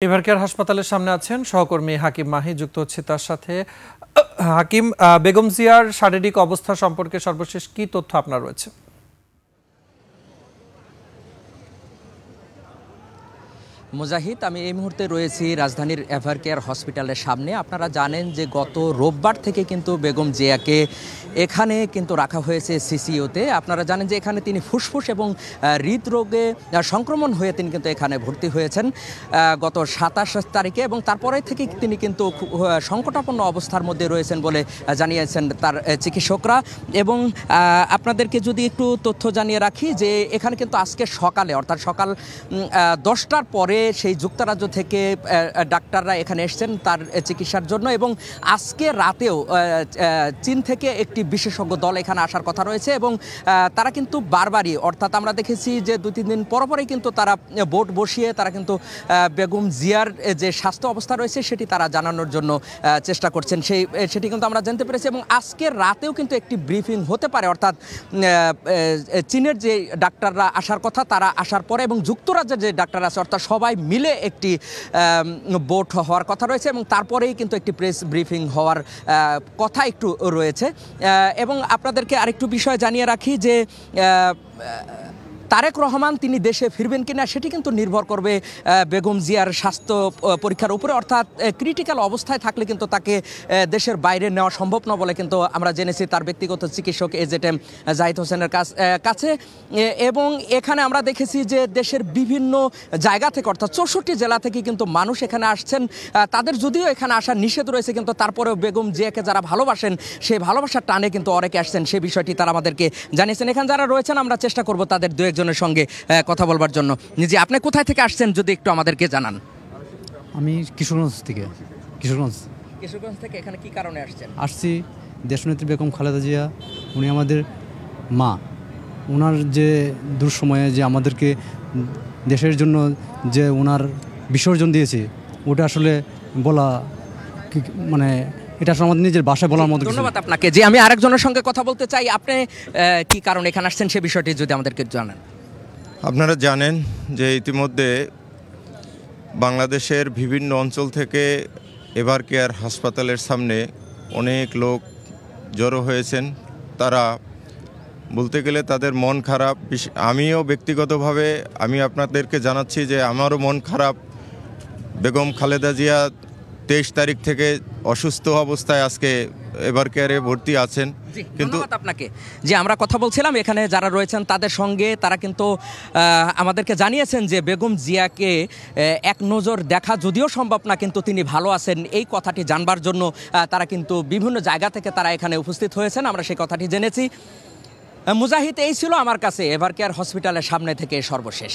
এভারকেয়ার হাসপাতালের সামনে আছেন সহকর্মী হাকিম মাহি, যুক্ত হচ্ছে তার সাথে। হাকিম, বেগম জিয়ার শারীরিক অবস্থা সম্পর্কে সর্বশেষ কি তথ্য আপনার রয়েছে? মুজাহিদ, আমি এই মুহূর্তে রয়েছি রাজধানীর এভারকেয়ার হসপিটালের সামনে। আপনারা জানেন যে গত রোববার থেকে কিন্তু বেগম জিয়াকে এখানে কিন্তু রাখা হয়েছে সিসিইউতে। আপনারা জানেন যে এখানে তিনি ফুসফুস এবং হৃদরোগে সংক্রমণ হয়ে তিনি কিন্তু এখানে ভর্তি হয়েছেন গত 27 তারিখে, এবং তারপরে থেকে তিনি কিন্তু সংকটাপন্ন অবস্থার মধ্যে রয়েছেন বলে জানিয়েছেন তার চিকিৎসকরা। এবং আপনাদেরকে যদি একটু তথ্য জানিয়ে রাখি যে এখানে কিন্তু আজকে সকালে, অর্থাৎ সকাল 10টার পরে সেই যুক্তরাজ্য থেকে ডাক্তাররা এখানে এসেছেন তার চিকিৎসার জন্য, এবং আজকে রাতেও চীন থেকে একটি বিশেষজ্ঞ দল এখানে আসার কথা রয়েছে। এবং তারা কিন্তু বারবারই, অর্থাৎ আমরা দেখেছি যে 2-3 দিন পরপরই কিন্তু তারা বোট বসিয়ে তারা কিন্তু বেগম জিয়ার যে স্বাস্থ্য অবস্থা রয়েছে সেটি তারা জানানোর জন্য চেষ্টা করছেন, সেটি কিন্তু আমরা জানতে পেরেছি। এবং আজকের রাতেও কিন্তু একটি ব্রিফিং হতে পারে, অর্থাৎ চীনের যে ডাক্তাররা আসার কথা তারা আসার পরে, এবং যুক্তরাজ্যের যে ডাক্তার আছে অর্থাৎ সবাই মিলে একটি বোট হওয়ার কথা রয়েছে, এবং তারপরেই কিন্তু একটি প্রেস ব্রিফিং হওয়ার কথা একটু রয়েছে। এবং আপনাদেরকে আরেকটু বিষয় জানিয়ে রাখি যে তারেক রহমান তিনি দেশে ফিরবেন কিনা সেটি কিন্তু নির্ভর করবে বেগম জিয়ার স্বাস্থ্য পরীক্ষার উপরে, অর্থাৎ ক্রিটিক্যাল অবস্থায় থাকলে কিন্তু তাকে দেশের বাইরে নেওয়া সম্ভব না বলে কিন্তু আমরা জেনেছি তার ব্যক্তিগত চিকিৎসক এজেটেম জাহিদ হোসেনের কাছে। এবং এখানে আমরা দেখেছি যে দেশের বিভিন্ন জায়গা থেকে, অর্থাৎ 64 জেলা থেকে কিন্তু মানুষ এখানে আসছেন। তাদের যদিও এখানে আসা নিষেধ রয়েছে, কিন্তু তারপরেও বেগম জিয়াকে যারা ভালোবাসেন সেই ভালোবাসার টানে কিন্তু অনেকে আসছেন, সেই বিষয়টি তারা আমাদেরকে জানিয়েছেন। এখানে যারা রয়েছেন আমরা চেষ্টা করব তাদের দু একজনের সঙ্গে কথা বলবার জন্য। নিজে আপনি কোথায় থেকে আসছেন যদি একটু আমাদেরকে জানান। আমি কিশোরগঞ্জ থেকে। কিশোরগঞ্জ থেকে এখানে কি কারণে আসছি? দেশনেত্রী বেগম খালেদা জিয়া, উনি আমাদের মা। ওনার যে দুঃসময়ে যে আমাদেরকে দেশের জন্য যে ওনার বিসর্জন দিয়েছে, ওটা আসলে বলা মানে এটা আসলে আমাদের নিজের ভাষায় বলার মতো। ধন্যবাদ আপনাকে। যে আমি আরেকজনের সঙ্গে কথা বলতে চাই। আপনি কি কারণে এখানে আসছেন সে বিষয়টি যদি আমাদেরকে জানান। আপনারা জানেন যে ইতিমধ্যে বাংলাদেশের বিভিন্ন অঞ্চল থেকে এভারকেয়ার হাসপাতালের সামনে অনেক লোক জড়ো হয়েছেন। তারা বলতে গেলে তাদের মন খারাপ। আমিও ব্যক্তিগতভাবে আমি আপনাদেরকে জানাচ্ছি যে আমারও মন খারাপ। বেগম খালেদা জিয়া 23 তারিখ থেকে অসুস্থ অবস্থায় আজকে এভারকেয়ারে ভর্তি আছেন। কিন্তু আপনাকে যে আমরা কথা বলছিলাম এখানে যারা রয়েছেন তাদের সঙ্গে, তারা কিন্তু আমাদেরকে জানিয়েছেন যে বেগম জিয়াকে এক নজর দেখা যদিও সম্ভব না, কিন্তু তিনি ভালো আছেন এই কথাটি জানবার জন্য তারা কিন্তু বিভিন্ন জায়গা থেকে তারা এখানে উপস্থিত হয়েছেন। আমরা সেই কথাটি জেনেছি। মুজাহিদ, এই ছিল আমার কাছে এভারকেয়ার হসপিটালের সামনে থেকে সর্বশেষ।